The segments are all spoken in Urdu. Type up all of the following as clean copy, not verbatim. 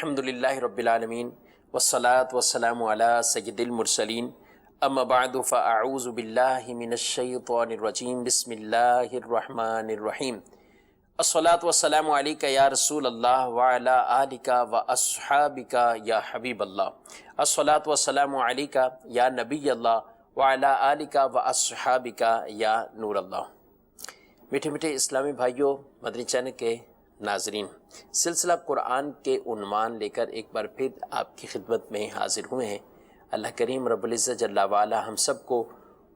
الحمدللہ رب العالمین والصلاة والسلام علی سید المرسلین اما بعد فاعوذ باللہ من الشیطان الرجیم بسم اللہ الرحمن الرحیم الصلاة والسلام علیکہ یا رسول اللہ وعلی آلکہ واصحابکہ یا حبیب اللہ الصلاة والسلام علیکہ یا نبی اللہ وعلی آلکہ واصحابکہ یا نور اللہ۔ میٹھے میٹھے اسلامی بھائیوں، مدنی چینل کے ناظرین، سلسلہ قرآن کے عنوان لے کر ایک بار پھر آپ کی خدمت میں حاضر ہوئے ہیں۔ اللہ کریم رب العزت جل وعلا ہم سب کو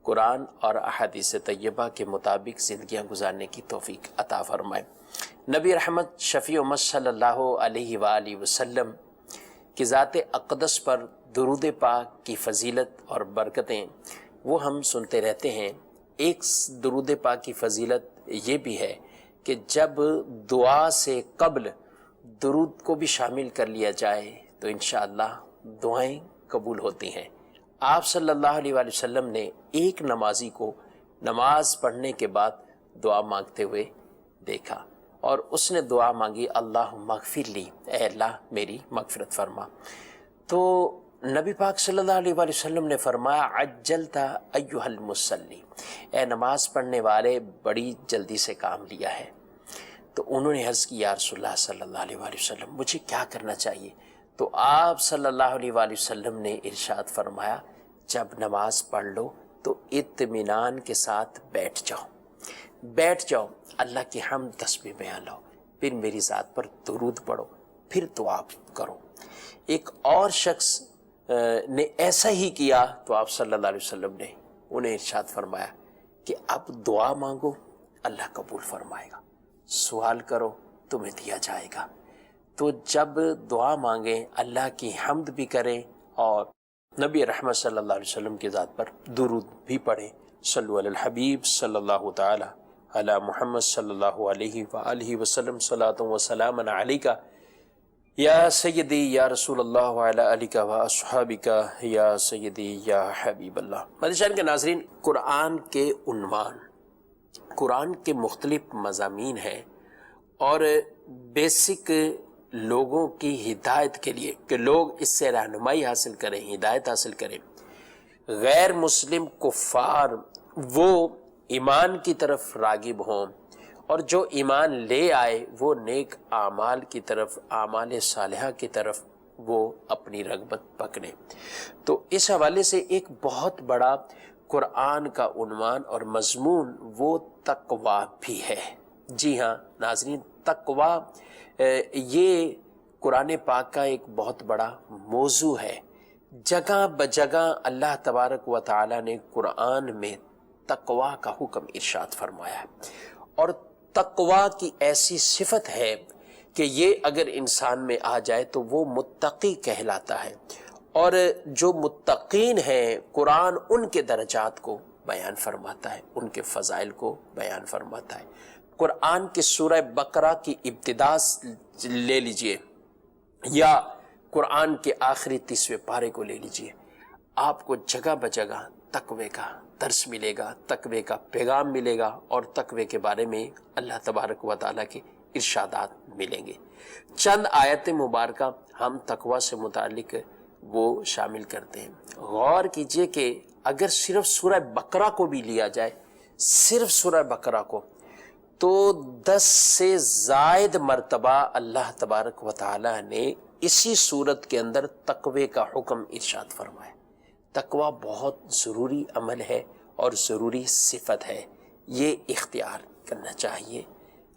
قرآن اور احادیث طیبہ کے مطابق زندگیاں گزارنے کی توفیق عطا فرمائے۔ نبی رحمت شفیع امت صلی اللہ علیہ وآلہ وسلم کی ذات اقدس پر درود پاک کی فضیلت اور برکتیں وہ ہم سنتے رہتے ہیں۔ ایک درود پاک کی فضیلت یہ بھی ہے کہ جب دعا سے قبل درود کو بھی شامل کر لیا جائے تو انشاءاللہ دعائیں قبول ہوتی ہیں۔ آپ صلی اللہ علیہ وآلہ وسلم نے ایک نمازی کو نماز پڑھنے کے بعد دعا مانگتے ہوئے دیکھا اور اس نے دعا مانگی، اللہم اغفر لی، اے اللہ میری مغفرت فرما۔ تو نبی پاک صلی اللہ علیہ وآلہ وسلم نے فرمایا، عجلت ایھا المصلی، اے نماز پڑھنے والے بڑی جلدی سے کام لیا ہے۔ تو انہوں نے عرض کی، یا رسول اللہ صلی اللہ علیہ وآلہ وسلم مجھے کیا کرنا چاہیے؟ تو آپ صلی اللہ علیہ وآلہ وسلم نے ارشاد فرمایا، جب نماز پڑھ لو تو اطمینان کے ساتھ بیٹھ جاؤ، اللہ کی حمد تسبیح بیان لو، پھر میری ذات پر درود پڑھو، پھر دعا کرو۔ ایک اور شخص نے ایسا ہی کیا تو آپ صلی اللہ علیہ وسلم نے انہیں ارشاد فرمایا کہ اب دعا مانگو، اللہ قبول فرمائے گا، سوال کرو تمہیں دیا جائے گا۔ تو جب دعا مانگیں اللہ کی حمد بھی کریں اور نبی رحمت صلی اللہ علیہ وسلم کی ذات پر درود بھی پڑھیں۔ صلو علی الحبیب صلی اللہ تعالی علی محمد صلی اللہ علیہ وآلہ وسلم، صلاۃ و سلام علیکہ یا سیدی یا رسول اللہ وعلی آلکہ واصحابکہ یا سیدی یا حبیب اللہ۔ مدنی چینل کے ناظرین، قرآن کے عنوان، قرآن کے مختلف مضامین ہیں اور بیسک لوگوں کی ہدایت کے لیے کہ لوگ اس سے رہنمائی حاصل کریں، ہدایت حاصل کریں۔ غیر مسلم کفار وہ ایمان کی طرف راغب ہوں اور جو ایمان لے آئے وہ نیک اعمال کی طرف، اعمال صالحہ کی طرف وہ اپنی رغبت پکڑیں۔ تو اس حوالے سے ایک بہت بڑا قرآن کا عنوان اور مضمون وہ تقویٰ بھی ہے۔ جی ہاں ناظرین، تقویٰ یہ قرآن پاک کا ایک بہت بڑا موضوع ہے۔ جگہ بجگہ اللہ تبارک و تعالی نے قرآن میں تقویٰ کا حکم ارشاد فرمایا ہے، اور تقویٰ کی ایسی صفت ہے کہ یہ اگر انسان میں آ جائے تو وہ متقی کہلاتا ہے، اور جو متقین ہیں قرآن ان کے درجات کو بیان فرماتا ہے، ان کے فضائل کو بیان فرماتا ہے۔ قرآن کی سورہ بقرہ کی ابتدا لے لیجئے یا قرآن کے آخری 30ویں پارے کو لے لیجئے، آپ کو جگہ بجگہ تقوی کا درس ملے گا، تقوی کا پیغام ملے گا، اور تقوی کے بارے میں اللہ تبارک و تعالیٰ کے ارشادات ملیں گے۔ چند آیت مبارکہ ہم تقوی سے متعلق وہ شامل کرتے ہیں۔ غور کیجئے کہ اگر صرف سورہ بقرہ کو بھی لیا جائے، صرف سورہ بقرہ کو، تو 10 سے زائد مرتبہ اللہ تبارک و تعالیٰ نے اسی صورت کے اندر تقوی کا حکم ارشاد فرمایا۔ تقوی بہت ضروری عمل ہے اور ضروری صفت ہے، یہ اختیار کرنا چاہیے۔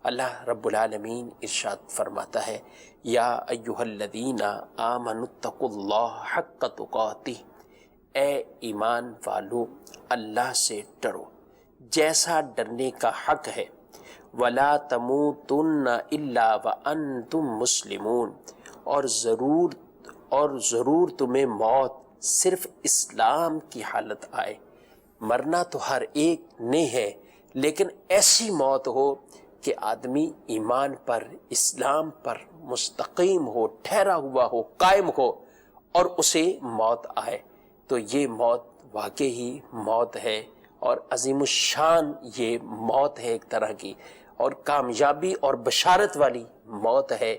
اللہ رب العالمین ارشاد فرماتا ہے، یا ایھا الذین آمنوا اتقوا اللہ حق تقاتہ، اے ایمان والو اللہ سے ڈرو جیسا ڈرنے کا حق ہے، وَلَا تَمُوتُنَّ إِلَّا وَأَنْتُمْ مُسْلِمُونَ، اور ضرور تمہیں موت صرف اسلام کی حالت آئے۔ مرنا تو ہر ایک نے ہے، لیکن ایسی موت ہو کہ آدمی ایمان پر، اسلام پر مستقیم ہو، ٹھہرا ہوا ہو، قائم ہو، اور اسے موت آئے۔ تو یہ موت واقعی موت ہے، اور عظیم الشان یہ موت ہے ایک طرح کی، اور کامیابی اور بشارت والی موت ہے۔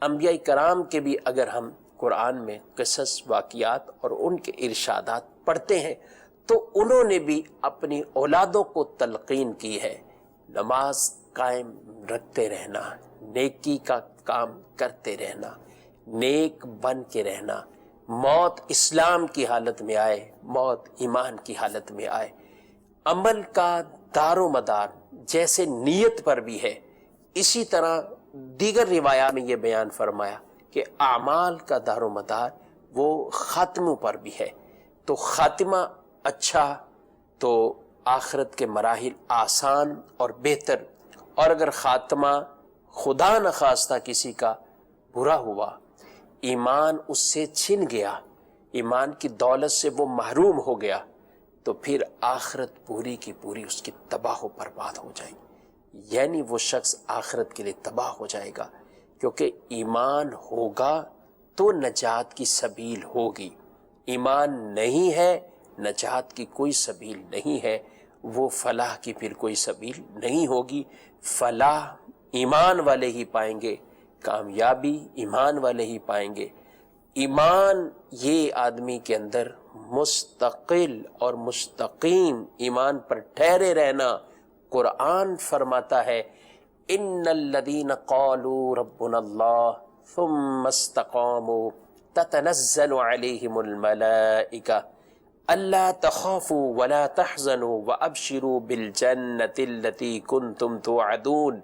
انبیاء کرام کے بھی اگر ہم قرآن میں قصص، واقعات اور ان کے ارشادات پڑھتے ہیں تو انہوں نے بھی اپنی اولادوں کو تلقین کی ہے، نماز قائم رکھتے رہنا، نیکی کا کام کرتے رہنا، نیک بن کے رہنا، موت اسلام کی حالت میں آئے، موت ایمان کی حالت میں آئے۔ عمل کا دار و مدار جیسے نیت پر بھی ہے، اسی طرح دیگر روایات میں یہ بیان فرمایا کہ اعمال کا دار و مدار وہ خاتموں پر بھی ہے۔ تو خاتمہ اچھا تو آخرت کے مراحل آسان اور بہتر، اور اگر خاتمہ خدا نخواستہ کسی کا برا ہوا، ایمان اس سے چھن گیا، ایمان کی دولت سے وہ محروم ہو گیا، تو پھر آخرت پوری کی پوری اس کی تباہ و برباد ہو جائے گی، یعنی وہ شخص آخرت کے لیے تباہ ہو جائے گا، کیونکہ ایمان ہوگا تو نجات کی سبیل ہوگی، ایمان نہیں ہے نجات کی کوئی سبیل نہیں ہے، وہ فلاح کی پھر کوئی سبیل نہیں ہوگی۔ فلاح ایمان والے ہی پائیں گے، کامیابی ایمان والے ہی پائیں گے۔ ایمان یہ آدمی کے اندر مستقل اور مستقیم ایمان پر ٹھہرے رہنا۔ قرآن فرماتا ہے ان الذین قالوا ربنا اللہ ثم استقاموا تتنزل علیہم الملائکہ الا تخافوا ولا تحزنوا وابشروا بالجنة التي كنتم توعدون۔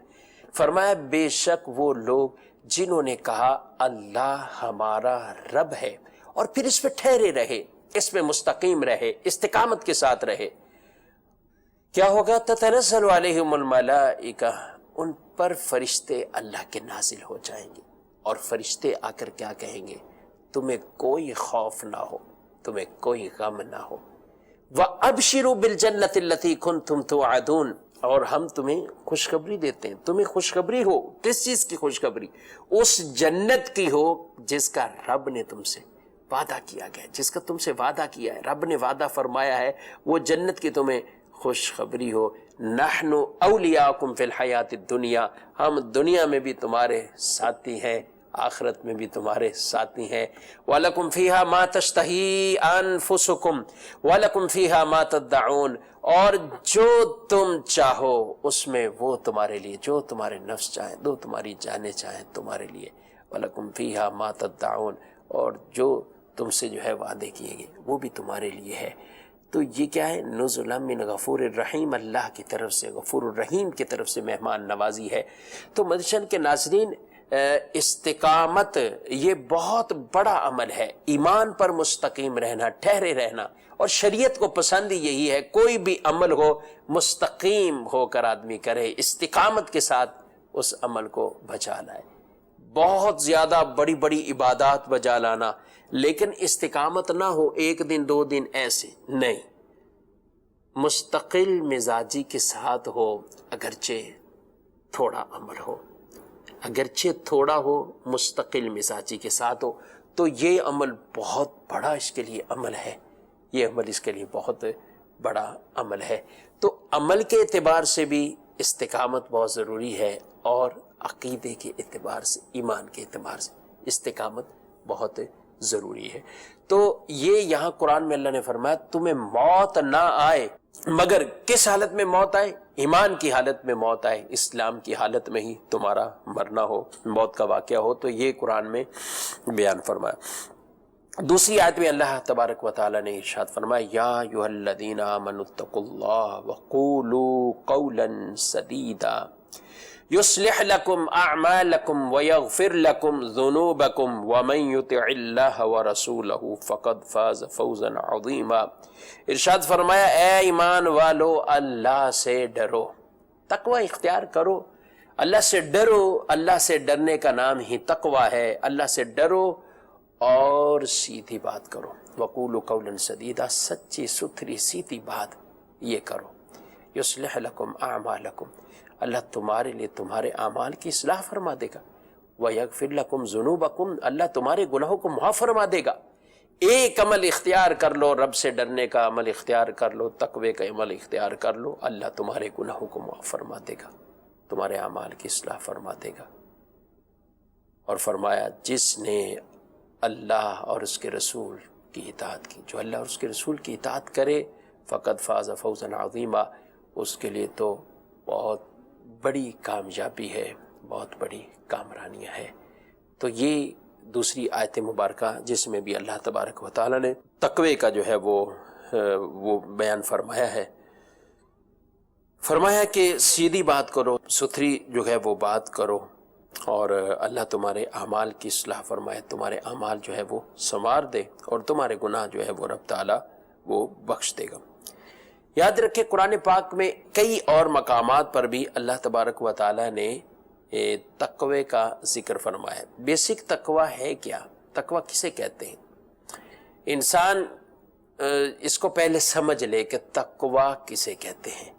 فرمایا بے شک وہ لوگ جنہوں نے کہا اللہ ہمارا رب ہے اور پھر اس پہ ٹھہرے رہے، اس پہ مستقیم رہے، استقامت کے ساتھ رہے، کیا ہوگا؟ تتنزل علیہم الملائکہ، ان پر فرشتے اللہ کے نازل ہو جائیں گے، اور فرشتے آ کر کیا کہیں گے؟ تمہیں کوئی خوف نہ ہو، تمہیں کوئی غم نہ ہو، وَأَبْشِرُوا بِالْجَنَّةِ الَّتِي كُنْتُمْ تُوعَدُونَ، اور ہم تمہیں خوشخبری دیتے ہیں۔ تمہیں خوشخبری ہو، کس چیز کی خوشخبری؟ اس جنت کی ہو جس کا رب نے تم سے وعدہ کیا گیا، جس کا تم سے وعدہ کیا ہے، رب نے وعدہ فرمایا ہے، وہ جنت کی تمہیں خوشخبری ہو۔ نحن اولیاءکم فی الحیات الدنیا، ہم دنیا میں بھی تمہارے ساتھی ہیں، آخرت میں بھی تمہارے ساتھی ہیں۔ وَلَكُمْ فِيهَا مَا تَشْتَهِي أَنفُسُكُمْ وَلَكُمْ فِيهَا مَا تَدَّعُونَ، اور جو تم چاہو اس میں وہ تمہارے لیے، جو تمہارے نفس چاہیں، جو تمہاری جانیں چاہیں تمہارے لیے۔ وَلَكُمْ فِيهَا مَا تَدَّعُونَ، اور جو تم سے جو ہے وعدے کیے گئے وہ بھی تمہارے لیے ہے۔ تو یہ کیا ہے؟ نزلا من غفور الرحیم، اللہ کی طرف سے، غفور الرحیم کی طرف سے مہمان نوازی ہے۔ تو مدشن کے ناظرین، استقامت یہ بہت بڑا عمل ہے، ایمان پر مستقیم رہنا، ٹھہرے رہنا، اور شریعت کو پسند ہی یہی ہے، کوئی بھی عمل ہو مستقیم ہو کر آدمی کرے، استقامت کے ساتھ اس عمل کو بجا لائے۔ بہت زیادہ بڑی بڑی عبادات بجا لانا، لیکن استقامت نہ ہو، ایک دن دو دن ایسے نہیں، مستقل مزاجی کے ساتھ ہو، اگرچہ تھوڑا عمل ہو، اگرچہ تھوڑا ہو، مستقل مزاجی کے ساتھ ہو، تو یہ عمل بہت بڑا اس کے لیے عمل ہے، یہ عمل اس کے لیے بہت بڑا عمل ہے۔ تو عمل کے اعتبار سے بھی استقامت بہت ضروری ہے، اور عقیدے کے اعتبار سے، ایمان کے اعتبار سے استقامت بہت ضروری ہے۔ تو یہ یہاں قرآن میں اللہ نے فرمایا تمہیں موت نہ آئے، مگر کس حالت میں موت آئے؟ ایمان کی حالت میں موت آئے، اسلام کی حالت میں ہی تمہارا مرنا ہو، موت کا واقعہ ہو۔ تو یہ قرآن میں بیان فرمایا۔ دوسری آیت میں اللہ تبارک و تعالی نے ارشاد فرمایا یا ایھا الذین آمنوا اتقوا اللہ وقولوا قولا سدیدا یصلح لکم اعمالکم ویغفر لکم ذنوبکم ومن یطع اللہ ورسولہ فقد فاز فوزا عظیما۔ ارشاد فرمایا اے ایمان والو، اللہ سے ڈرو، تقوی اختیار کرو، اللہ سے ڈرو، اللہ سے ڈرنے کا نام ہی تقوی ہے، اللہ سے ڈرو اور سیدھی بات کرو، وقولوا قولا سدیدا، سچی ستھری سیدھی بات یہ کرو، یصلح لکم اعمالکم، اللہ تمہارے لیے تمہارے اعمال کی اصلاح فرما دے گا، ویغفر لکم ذنوبکم، اللہ تمہارے گناہوں کو معاف فرما دے گا۔ ایک عمل اختیار کر لو، رب سے ڈرنے کا عمل اختیار کر لو، تقوی کا عمل اختیار کر لو، اللہ تمہارے گناہوں کو معاف فرما دے گا، تمہارے اعمال کی اصلاح فرما دے گا۔ اور فرمایا جس نے اللہ اور اس کے رسول کی اطاعت کی، جو اللہ اور اس کے رسول کی اطاعت کرے فقد فاز فوزا عظیما، اس کے لیے تو بہت بڑی کامیابی ہے، بہت بڑی کامرانی ہے۔ تو یہ دوسری آیت مبارکہ جس میں بھی اللہ تبارک و تعالیٰ نے تقوی کا جو ہے وہ بیان فرمایا ہے۔ فرمایا کہ سیدھی بات کرو، ستھری جو ہے وہ بات کرو، اور اللہ تمہارے اعمال کی اصلاح فرمائے، تمہارے اعمال جو ہے وہ سنوار دے، اور تمہارے گناہ جو ہے وہ رب تعالیٰ وہ بخش دے گا۔ یاد رکھیں قرآن پاک میں کئی اور مقامات پر بھی اللہ تبارک و تعالیٰ نے تقوی کا ذکر فرمایا ہے۔ بیسک تقوی ہے کیا؟ تقوی کسے کہتے ہیں؟ انسان اس کو پہلے سمجھ لے کہ تقوی کسے کہتے ہیں۔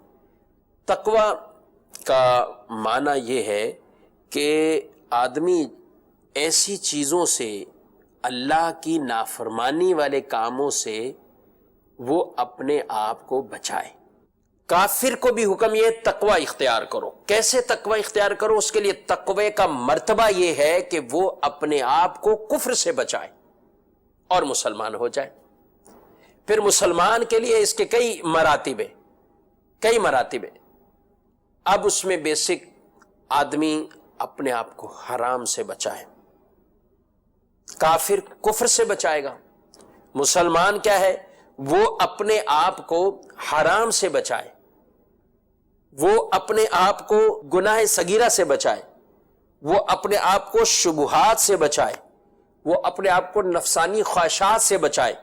تقوی کا معنی یہ ہے کہ آدمی ایسی چیزوں سے، اللہ کی نافرمانی والے کاموں سے وہ اپنے آپ کو بچائے۔ کافر کو بھی حکم یہ تقوی اختیار کرو۔ کیسے تقوی اختیار کرو؟ اس کے لیے تقوی کا مرتبہ یہ ہے کہ وہ اپنے آپ کو کفر سے بچائے اور مسلمان ہو جائے۔ پھر مسلمان کے لیے اس کے کئی مراتب ہیں۔ اب اس میں بیسک آدمی اپنے آپ کو حرام سے بچائے۔ کافر کفر سے بچائے گا، مسلمان کیا ہے؟ وہ اپنے آپ کو حرام سے بچائے، وہ اپنے آپ کو گناہ صغیرہ سے بچائے، وہ اپنے آپ کو شبہات سے بچائے، وہ اپنے آپ کو نفسانی خواہشات سے بچائے،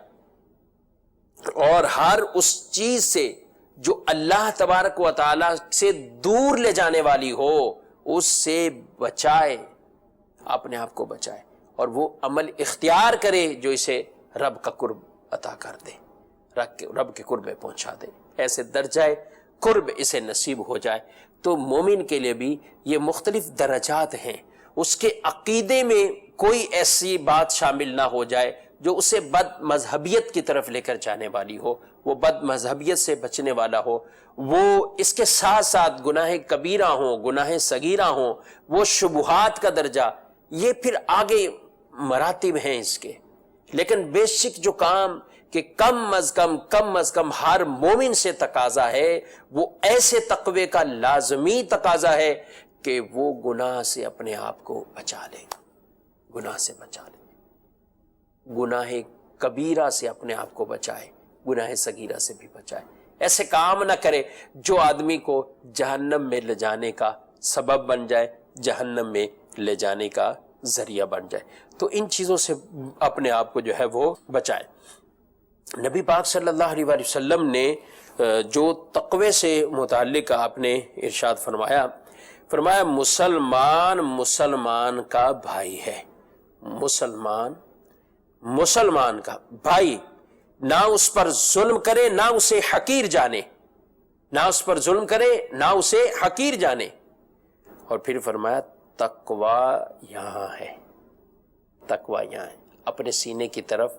اور ہر اس چیز سے جو اللہ تبارک و تعالی سے دور لے جانے والی ہو اس سے بچائے، اپنے آپ کو بچائے، اور وہ عمل اختیار کرے جو اسے رب کا قرب عطا کر دے، رب کے قرب میں پہنچا دے، ایسے درجہ قرب اسے نصیب ہو جائے۔ تو مومن کے لیے بھی یہ مختلف درجات ہیں۔ اس کے عقیدے میں کوئی ایسی بات شامل نہ ہو جائے جو اسے بد مذہبیت کی طرف لے کر جانے والی ہو، وہ بد مذہبیت سے بچنے والا ہو، وہ اس کے ساتھ ساتھ گناہ کبیرہ ہوں، گناہ صغیرہ ہوں، وہ شبہات کا درجہ، یہ پھر آگے مراتب ہیں اس کے۔ لیکن بیسک جو کام کہ کم از کم ہر مومن سے تقاضا ہے، وہ ایسے تقوی کا لازمی تقاضا ہے کہ وہ گناہ سے اپنے آپ کو بچا لے، گناہ سے بچا لے، گناہ کبیرہ سے اپنے آپ کو بچائے، گناہ صغیرہ سے بھی بچائے۔ ایسے کام نہ کرے جو آدمی کو جہنم میں لے جانے کا سبب بن جائے، جہنم میں لے جانے کا ذریعہ بن جائے۔ تو ان چیزوں سے اپنے آپ کو جو ہے وہ بچائے۔ نبی پاک صلی اللہ علیہ وآلہ وسلم نے جو تقوی سے متعلق آپ نے ارشاد فرمایا مسلمان کا بھائی ہے، مسلمان کا بھائی، نہ اس پر ظلم کرے نہ اسے حقیر جانے، نہ اس پر ظلم کرے نہ اسے حقیر جانے۔ اور پھر فرمایا تقوی یہاں ہے، تقوی یہاں ہے۔ اپنے سینے کی طرف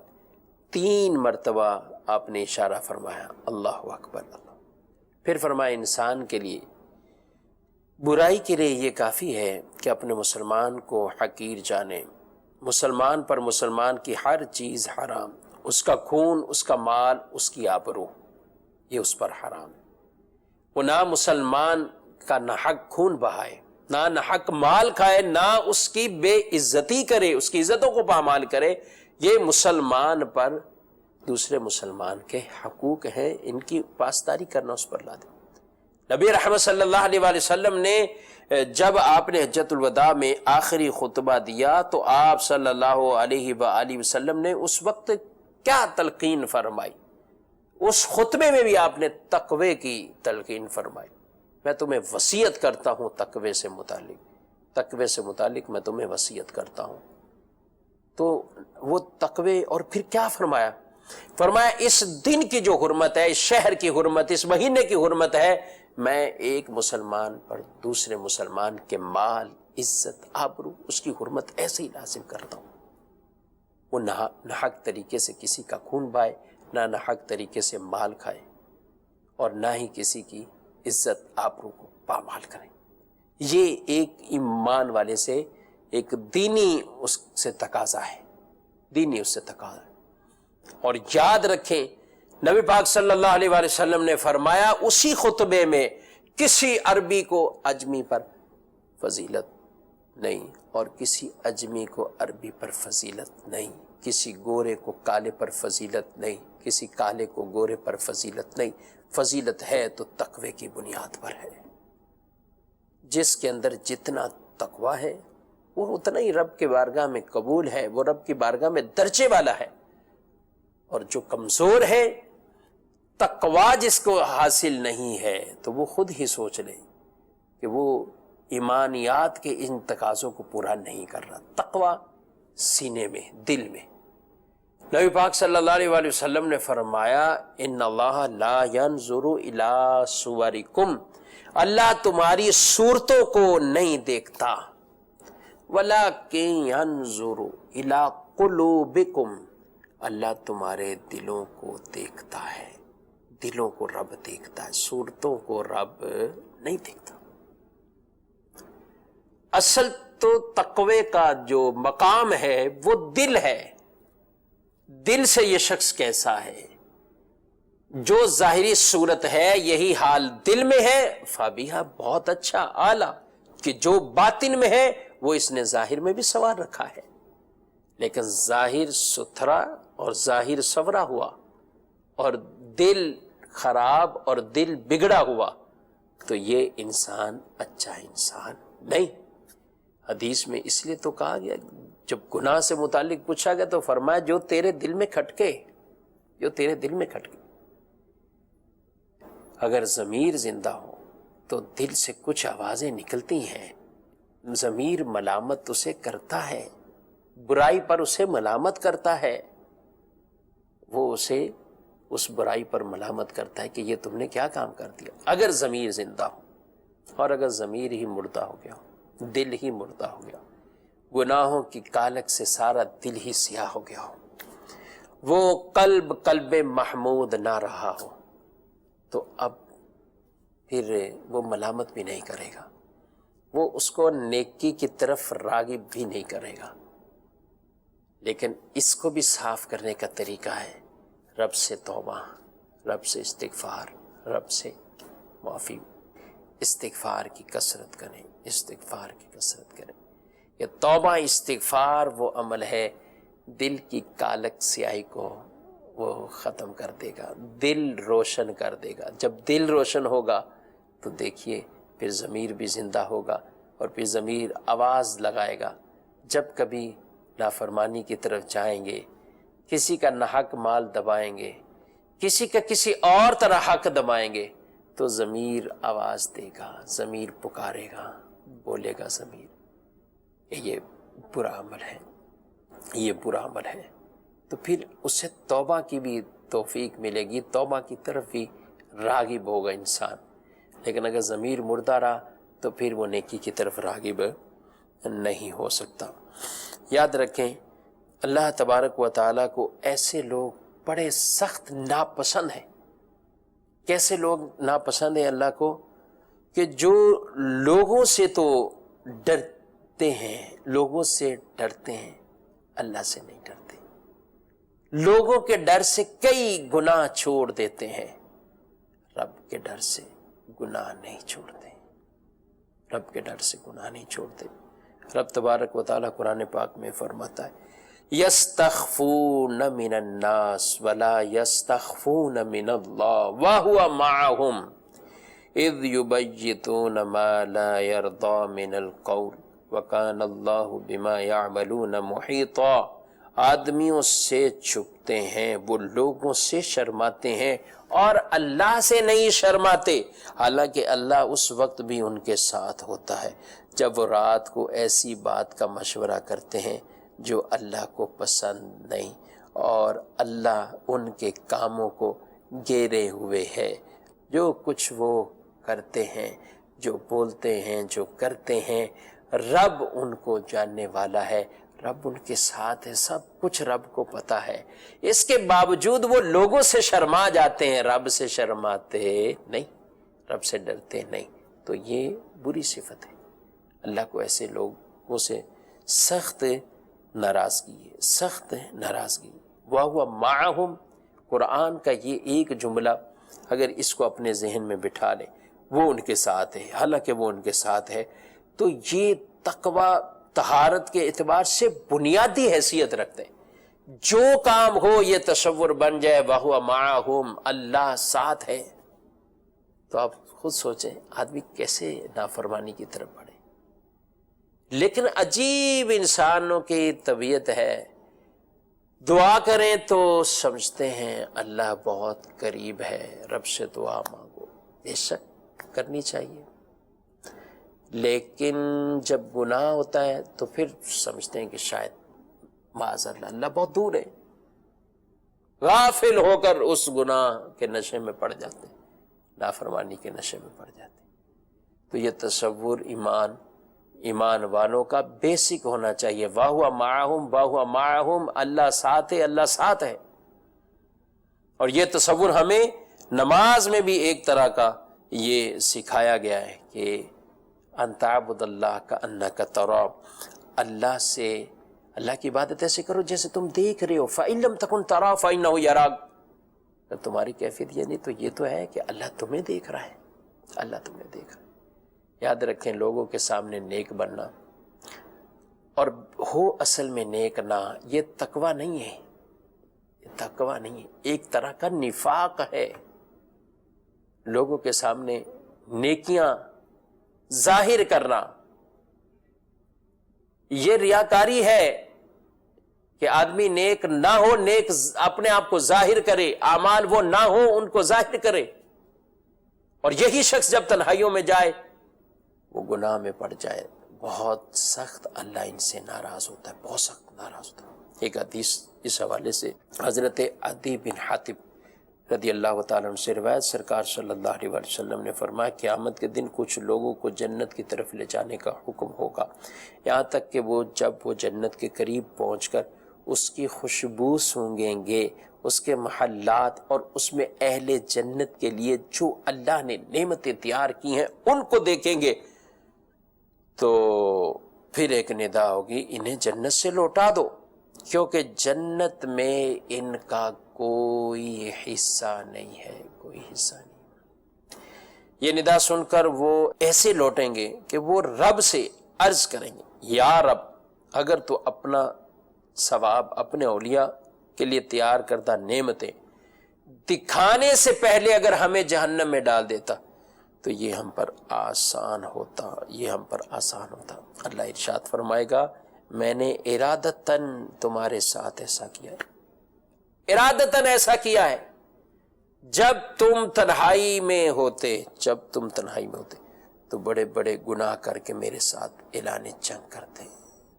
3 مرتبہ آپ نے اشارہ فرمایا، اللہ اکبر اللہ۔ پھر فرمایا انسان کے لیے، برائی کے لیے یہ کافی ہے کہ اپنے مسلمان کو حقیر جانے۔ مسلمان پر مسلمان کی ہر چیز حرام، اس کا خون، اس کا مال، اس کی آبرو، یہ اس پر حرام ہے۔ وہ نہ مسلمان کا ناحق خون بہائے، نہ ناحق مال کھائے، نہ اس کی بے عزتی کرے، اس کی عزتوں کو پامال کرے۔ یہ مسلمان پر دوسرے مسلمان کے حقوق ہیں، ان کی پاسداری کرنا اس پر لازم۔ نبی رحمت صلی اللہ علیہ وآلہ وسلم نے جب آپ نے حجۃ الوداع میں آخری خطبہ دیا تو آپ صلی اللہ علیہ وآلہ وسلم نے اس وقت کیا تلقین فرمائی؟ اس خطبے میں بھی آپ نے تقوی کی تلقین فرمائی۔ میں تمہیں وصیت کرتا ہوں تقوی سے متعلق میں تمہیں وصیت کرتا ہوں۔ تو وہ تقوی، اور پھر کیا فرمایا؟ فرمایا اس دن کی جو حرمت ہے، اس شہر کی حرمت، اس مہینے کی حرمت ہے، میں ایک مسلمان پر دوسرے مسلمان کے مال، عزت، آبرو، اس کی حرمت ایسے ہی لازم کرتا ہوں۔ وہ ناحق طریقے سے کسی کا خون بہائے، نہ ناحق طریقے سے مال کھائے، اور نہ ہی کسی کی عزت آبرو کو پامال کریں۔ یہ ایک ایمان والے سے ایک دینی اس سے تقاضا ہے، دینی اس سے تقاضا ہے۔ اور یاد رکھیں نبی پاک صلی اللہ علیہ وآلہ وسلم نے فرمایا اسی خطبے میں کسی عربی کو عجمی پر فضیلت نہیں، اور کسی عجمی کو عربی پر فضیلت نہیں، کسی گورے کو کالے پر فضیلت نہیں، کسی کالے کو گورے پر فضیلت نہیں۔ فضیلت ہے تو تقوی کی بنیاد پر ہے۔ جس کے اندر جتنا تقوی ہے وہ اتنا ہی رب کے بارگاہ میں قبول ہے، وہ رب کی بارگاہ میں درجے والا ہے۔ اور جو کمزور ہے، تقوی جس کو حاصل نہیں ہے، تو وہ خود ہی سوچ لے کہ وہ ایمانیات کے ان تقاضوں کو پورا نہیں کر رہا۔ تقوی سینے میں، دل میں۔ نبی پاک صلی اللہ علیہ وآلہ وسلم نے فرمایا ان اللہ لا ينظر الی صورکم، اللہ تمہاری صورتوں کو نہیں دیکھتا، ولکن ينظر الی قلوبکم، اللہ تمہارے دلوں کو دیکھتا ہے۔ دلوں کو رب دیکھتا ہے، صورتوں کو رب نہیں دیکھتا۔ اصل تو تقوی کا جو مقام ہے وہ دل ہے۔ دل سے یہ شخص کیسا ہے، جو ظاہری صورت ہے یہی حال دل میں ہے، فابیہا بہت اچھا، اعلیٰ، کہ جو باطن میں ہے وہ اس نے ظاہر میں بھی سنوار رکھا ہے۔ لیکن ظاہر ستھرا اور ظاہر سنورا ہوا اور دل خراب اور دل بگڑا ہوا تو یہ انسان اچھا انسان نہیں۔ حدیث میں اس لیے تو کہا گیا، جب گناہ سے متعلق پوچھا گیا تو فرمایا جو تیرے دل میں کھٹکے، جو تیرے دل میں کھٹکے۔ اگر ضمیر زندہ ہو تو دل سے کچھ آوازیں نکلتی ہیں، ضمیر ملامت اسے کرتا ہے، برائی پر اسے ملامت کرتا ہے، وہ اسے اس برائی پر ملامت کرتا ہے کہ یہ تم نے کیا کام کر دیا۔ اگر ضمیر زندہ ہو، اور اگر ضمیر ہی مردہ ہو گیا، دل ہی مردہ ہو گیا، گناہوں کی کالک سے سارا دل ہی سیاہ ہو گیا ہو، وہ قلب محمود نہ رہا ہو، تو اب پھر وہ ملامت بھی نہیں کرے گا، وہ اس کو نیکی کی طرف راغب بھی نہیں کرے گا۔ لیکن اس کو بھی صاف کرنے کا طریقہ ہے رب سے توبہ، رب سے استغفار، رب سے معافی، استغفار کی کثرت کریں، استغفار کی کثرت کریں۔ یہ توبہ استغفار وہ عمل ہے دل کی کالک سیاہی کو وہ ختم کر دے گا، دل روشن کر دے گا۔ جب دل روشن ہوگا تو دیکھیے پھر ضمیر بھی زندہ ہوگا، اور پھر ضمیر آواز لگائے گا۔ جب کبھی نافرمانی کی طرف جائیں گے، کسی کا ناحق مال دبائیں گے، کسی کا کسی اور طرح حق دبائیں گے، تو ضمیر آواز دے گا، ضمیر پکارے گا، بولے گا ضمیر کہ یہ برا عمل ہے، یہ برا عمل ہے۔ تو پھر اسے توبہ کی بھی توفیق ملے گی، توبہ کی طرف بھی راغب ہوگا انسان۔ لیکن اگر ضمیر مردہ رہا تو پھر وہ نیکی کی طرف راغب نہیں ہو سکتا۔ یاد رکھیں اللہ تبارک و تعالیٰ کو ایسے لوگ بڑے سخت ناپسند ہیں۔ کیسے لوگ ناپسند ہیں اللہ کو؟ کہ جو لوگوں سے تو ڈرتے ہیں، لوگوں سے ڈرتے ہیں، اللہ سے نہیں ڈرتے۔ لوگوں کے ڈر سے کئی گناہ چھوڑ دیتے ہیں، رب کے ڈر سے گناہ نہیں چھوڑتے، رب کے ڈر سے گناہ نہیں چھوڑتے۔ رب تبارک و تعالیٰ قرآن پاک میں فرماتا ہے یستخفون من الناس ولا یستخفون من اللہ وہو معہم اذ یبیتون ما لا یرضی من القول وکان اللہ بما یعملون محیطا۔ آدمیوں سے چھپتے ہیں، وہ لوگوں سے شرماتے ہیں اور اللہ سے نہیں شرماتے، حالانکہ اللہ اس وقت بھی ان کے ساتھ ہوتا ہے جب وہ رات کو ایسی بات کا مشورہ کرتے ہیں جو اللہ کو پسند نہیں، اور اللہ ان کے کاموں کو گھیرے ہوئے ہے۔ جو کچھ وہ کرتے ہیں، جو بولتے ہیں، جو کرتے ہیں، رب ان کو جاننے والا ہے، رب ان کے ساتھ ہے، سب کچھ رب کو پتہ ہے۔ اس کے باوجود وہ لوگوں سے شرما جاتے ہیں، رب سے شرماتے نہیں، رب سے ڈرتے نہیں۔ تو یہ بری صفت ہے۔ اللہ کو ایسے لوگوں سے سخت ناراضگی ہے، سخت ناراضگی۔ وَهُوَ مَعَهُمْ، قرآن کا یہ ایک جملہ اگر اس کو اپنے ذہن میں بٹھا لیں، وہ ان کے ساتھ ہے، حالانکہ وہ ان کے ساتھ ہے، تو یہ تقوی طہارت کے اعتبار سے بنیادی حیثیت رکھتے ہیں۔ جو کام ہو یہ تصور بن جائے وَهُوَ مَعَهُمْ، اللہ ساتھ ہے، تو آپ خود سوچیں آدمی کیسے نافرمانی کی طرف بڑھے۔ لیکن عجیب انسانوں کی طبیعت ہے، دعا کریں تو سمجھتے ہیں اللہ بہت قریب ہے، رب سے دعا مانگو، بے شک کرنی چاہیے، لیکن جب گناہ ہوتا ہے تو پھر سمجھتے ہیں کہ شاید معاذ اللہ اللہ بہت دور ہے، غافل ہو کر اس گناہ کے نشے میں پڑ جاتے ہیں، نافرمانی کے نشے میں پڑ جاتے ہیں۔ تو یہ تصور ایمان والوں کا بیسک ہونا چاہیے، وَهُوَ مَعَهُمْ وَهُوَ مَعَهُمْ، اللہ ساتھ ہے، اللہ ساتھ ہے۔ اور یہ تصور ہمیں نماز میں بھی ایک طرح کا یہ سکھایا گیا ہے کہ ان تعبد اللہ کأنک تراہ، اللہ کی عبادت ایسے کرو جیسے تم دیکھ رہے ہو، فإن لم تکن تراہ فإنہ یراک، اگر تمہاری کیفیت یہ نہیں تو یہ تو ہے کہ اللہ تمہیں دیکھ رہا ہے، اللہ تمہیں دیکھ رہا ہے۔ یاد رکھیں لوگوں کے سامنے نیک بننا اور ہو اصل میں نیک نہ، یہ تقوی نہیں ہے، یہ تقوی نہیں ہے، ایک طرح کا نفاق ہے۔ لوگوں کے سامنے نیکیاں ظاہر کرنا یہ ریاکاری ہے کہ آدمی نیک نہ ہو، نیک اپنے آپ کو ظاہر کرے، اعمال وہ نہ ہو ان کو ظاہر کرے، اور یہی شخص جب تنہائیوں میں جائے وہ گناہ میں پڑ جائے، بہت سخت اللہ ان سے ناراض ہوتا ہے، بہت سخت ناراض ہوتا ہے۔ ایک حدیث اس حوالے سے حضرت عدی بن حاتم رضی اللہ تعالیٰ عنہ سے روایت، سرکار صلی اللہ علیہ وسلم نے فرمایا قیامت کے دن کچھ لوگوں کو جنت کی طرف لے جانے کا حکم ہوگا، یہاں تک کہ جب وہ جنت کے قریب پہنچ کر اس کی خوشبو سونگیں گے، اس کے محلات اور اس میں اہل جنت کے لیے جو اللہ نے نعمتیں تیار کی ہیں ان کو دیکھیں گے، تو پھر ایک ندا ہوگی انہیں جنت سے لوٹا دو، کیونکہ جنت میں ان کا کوئی حصہ نہیں ہے، کوئی حصہ نہیں۔ یہ ندا سن کر وہ ایسے لوٹیں گے کہ وہ رب سے عرض کریں گے، یا رب اگر تو اپنا ثواب اپنے اولیاء کے لیے تیار کردہ نعمتیں دکھانے سے پہلے اگر ہمیں جہنم میں ڈال دیتا تو یہ ہم پر آسان ہوتا، یہ ہم پر آسان ہوتا۔ اللہ ارشاد فرمائے گا میں نے ارادتاً تمہارے ساتھ ایسا کیا ہے، ارادتاً ایسا کیا ہے۔ جب تم تنہائی میں ہوتے تو بڑے بڑے گناہ کر کے میرے ساتھ اعلان جنگ کرتے،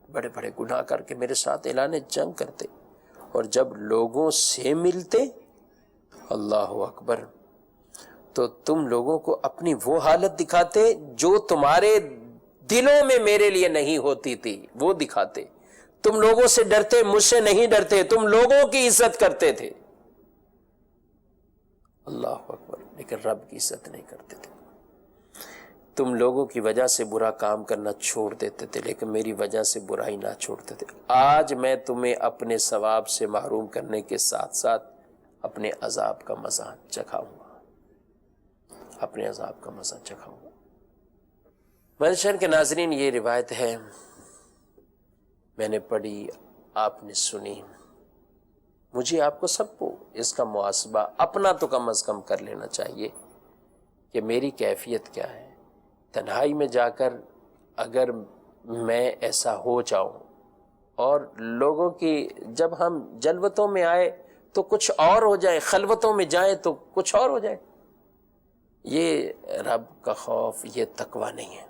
بڑے بڑے گناہ کر کے میرے ساتھ اعلان جنگ کرتے، اور جب لوگوں سے ملتے اللہ اکبر تو تم لوگوں کو اپنی وہ حالت دکھاتے جو تمہارے دلوں میں میرے لیے نہیں ہوتی تھی، وہ دکھاتے۔ تم لوگوں سے ڈرتے، مجھ سے نہیں ڈرتے، تم لوگوں کی عزت کرتے تھے، اللہ اکبر، لیکن رب کی عزت نہیں کرتے تھے۔ تم لوگوں کی وجہ سے برا کام کرنا چھوڑ دیتے تھے، لیکن میری وجہ سے برائی نہ چھوڑتے تھے۔ آج میں تمہیں اپنے ثواب سے محروم کرنے کے ساتھ ساتھ اپنے عذاب کا مزہ چکھاؤں گا، اپنے عذاب کا مزہ چکھاؤں گا۔ مدشر کے ناظرین، یہ روایت ہے، میں نے پڑھی، آپ نے سنی، مجھے آپ کو سب کو اس کا محاسبہ اپنا تو کم از کم کر لینا چاہیے کہ میری کیفیت کیا ہے۔ تنہائی میں جا کر اگر میں ایسا ہو جاؤں، اور لوگوں کی جب ہم جلوتوں میں آئے تو کچھ اور ہو جائے، خلوتوں میں جائیں تو کچھ اور ہو جائے، یہ رب کا خوف، یہ تقوی نہیں ہے۔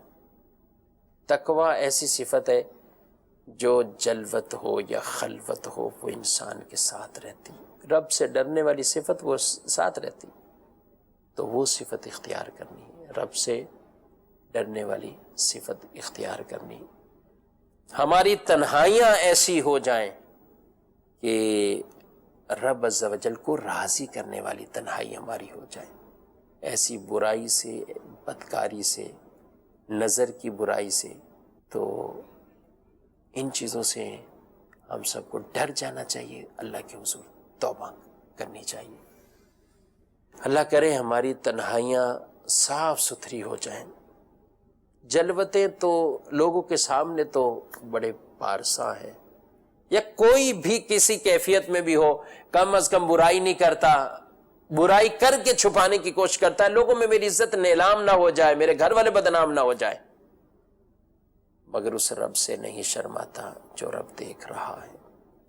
تقوی ایسی صفت ہے جو جلوت ہو یا خلوت ہو وہ انسان کے ساتھ رہتی، رب سے ڈرنے والی صفت وہ ساتھ رہتی، تو وہ صفت اختیار کرنی ہے، رب سے ڈرنے والی صفت اختیار کرنی۔ ہماری تنہائیاں ایسی ہو جائیں کہ رب عز و جل کو راضی کرنے والی تنہائی ہماری ہو جائے، ایسی برائی سے، بدکاری سے، نظر کی برائی سے، تو ان چیزوں سے ہم سب کو ڈر جانا چاہیے، اللہ کے حضور توبہ کرنی چاہیے۔ اللہ کرے ہماری تنہائیاں صاف ستھری ہو جائیں۔ جلوتیں تو لوگوں کے سامنے تو بڑے پارسا ہیں، یا کوئی بھی کسی کیفیت میں بھی ہو، کم از کم برائی نہیں کرتا، برائی کر کے چھپانے کی کوشش کرتا ہے، لوگوں میں میری عزت نیلام نہ ہو جائے، میرے گھر والے بدنام نہ ہو جائے، مگر اس رب سے نہیں شرماتا جو رب دیکھ رہا ہے،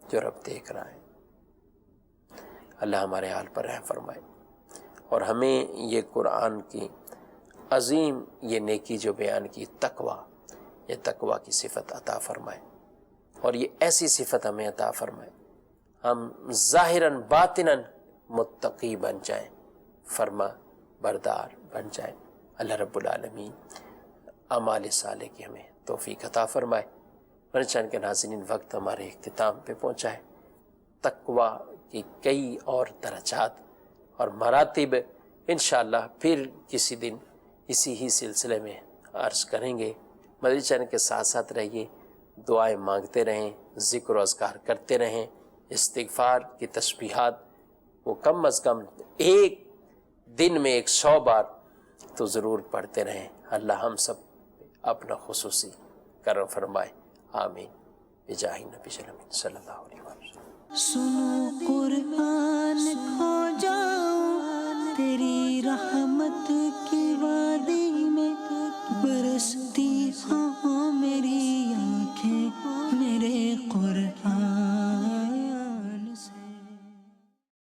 جو رب دیکھ رہا ہے۔ اللہ ہمارے حال پر رحم فرمائے، اور ہمیں یہ قرآن کی عظیم یہ نیکی جو بیان کی تقوی، یہ تقوی کی صفت عطا فرمائے، اور یہ ایسی صفت ہمیں عطا فرمائے ہم ظاہراً باطناً متقی بن جائیں، فرما بردار بن جائیں۔ اللہ رب العالمین اعمال صالح کی ہمیں توفیق عطا فرمائے۔ مرچان کے ناظرین، وقت ہمارے اختتام پہ پہنچا ہے۔ تقوی کی کئی اور درجات اور مراتب انشاءاللہ پھر کسی دن اسی ہی سلسلے میں عرض کریں گے۔ مدنی چینل کے ساتھ ساتھ رہیے، دعائیں مانگتے رہیں، ذکر و اذکار کرتے رہیں، استغفار کی تسبیحات وہ کم از کم ایک دن میں 100 بار تو ضرور پڑھتے رہیں۔ اللہ ہم سب اپنا خصوصی کرم فرمائے، آمین، بجاہ نبی صلی اللہ علیہ وسلم۔ سنو قرآن کھو جاؤ تیری رحمت